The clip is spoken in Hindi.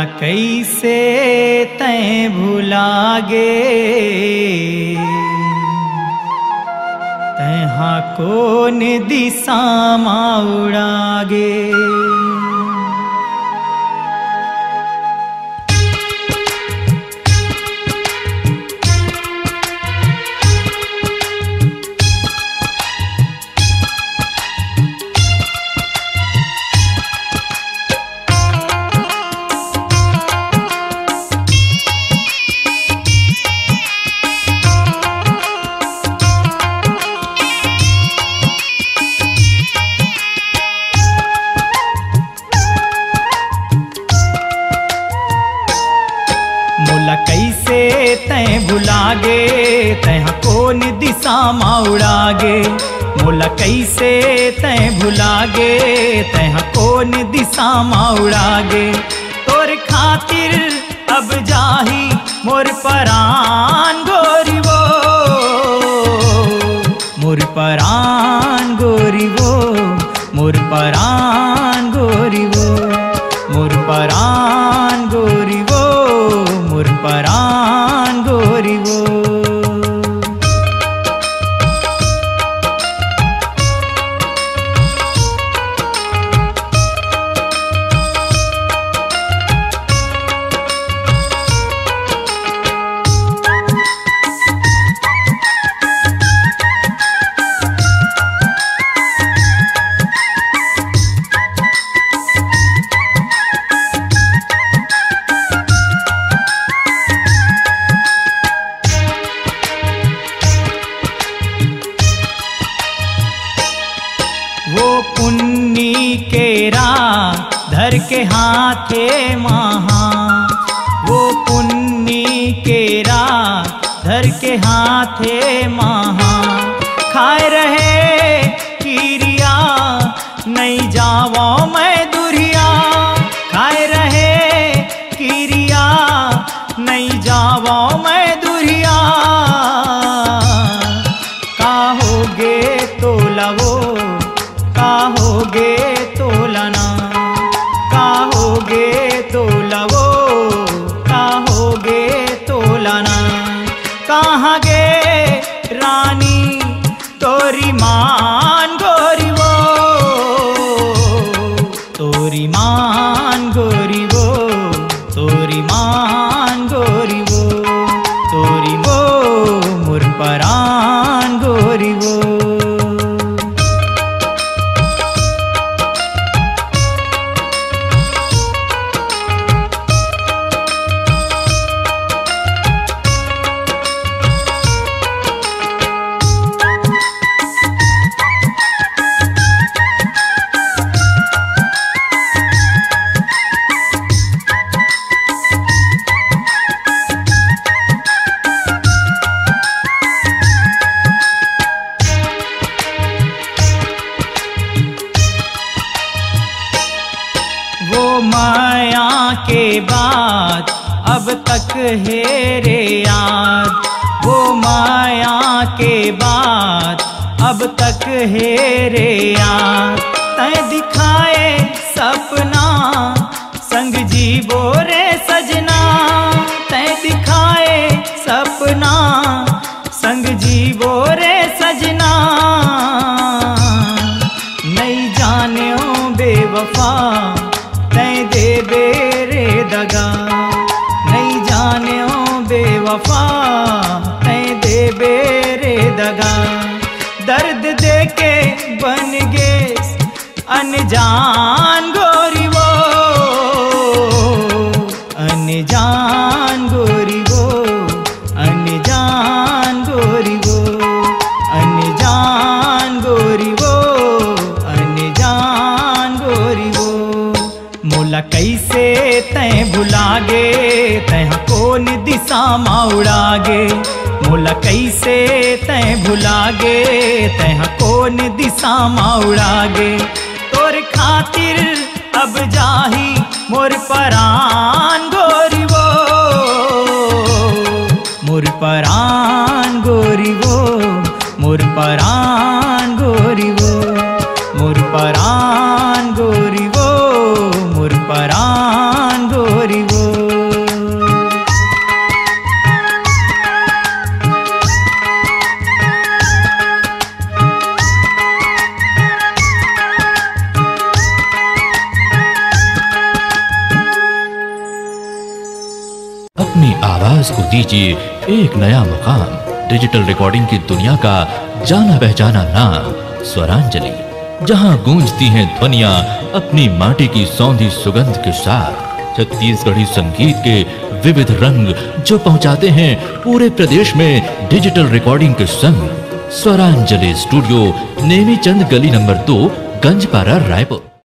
मोला कैसे तैं भुलागे, तैहा कौन दिशा में उड़ागे। मोला कैसे तैं भुलागे, तैहा कौन दिशा में उड़ागे। मोला कैसे तैं भुलागे, तैहा कौन दिशा में उड़ागे। तोर खातिर अब जाही मोर परान गोरी वो, मोर परान गोरी वो, मोर परान गोरी वो, मोर परान गोरी वो, मोर परान गोरी वो। वो पुन्नी केरा धर के हाथे महा, वो पुन्नी केरा धर के हाथे महा। खाए रहे किरिया नहीं जावो मैं दुरिया, खाए रहे किरिया नहीं जावो मैं दुरिया। काहोगे तो लवो, काहोगे तो लना, काहोगे तो लवो, काहोगे तो लना। कहाँ गे रानी तोरी मान गोरी वो, तोरी मान गोरी वो, तोरी मान गोरी वो, तोरी वो मोर परान गोरी वो। वो माया के बाद अब तक है रे याद, वो माया के बाद अब तक है रे याद। तैं दिखाए सपना संग जीवो रे सजना, तैं दिखाए सपना संग जीवो रे सजना। नहीं जाने ओ बेवफा तैं दे बेरे दगा, नहीं जाने ओ बेवफा तैं दे बेरे दगा। दर्द दे के बन गे अनजान गोरी वो, अनजान गोरी वो, अनजान गोरी वो, अनजान गोरी वो, अनजान गोरी वो। मोला कैसे तैं भुलागे, तैहा कौन दिशा में उड़ागे। मोला कैसे तैं भुलागे, तैहा कौन दिशा में उड़ागे। तोर खातिर अब जाही मोर परान गोरी वो, मोर परान गोरी वो, मोर परान गोरी वो, मोर परान गोरी वो, मोर परान गोरी वो। अपनी आवाज को दीजिए एक नया मुकाम। डिजिटल रिकॉर्डिंग की दुनिया का जाना पहचाना नाम स्वरांजलि, जहां गूंजती हैं ध्वनियां अपनी माटी की सौंधी सुगंध के साथ। छत्तीसगढ़ी संगीत के विविध रंग जो पहुंचाते हैं पूरे प्रदेश में डिजिटल रिकॉर्डिंग के संग। स्वरांजलि स्टूडियो, नेमीचंद गली नंबर 2, गंजपारा, रायपुर।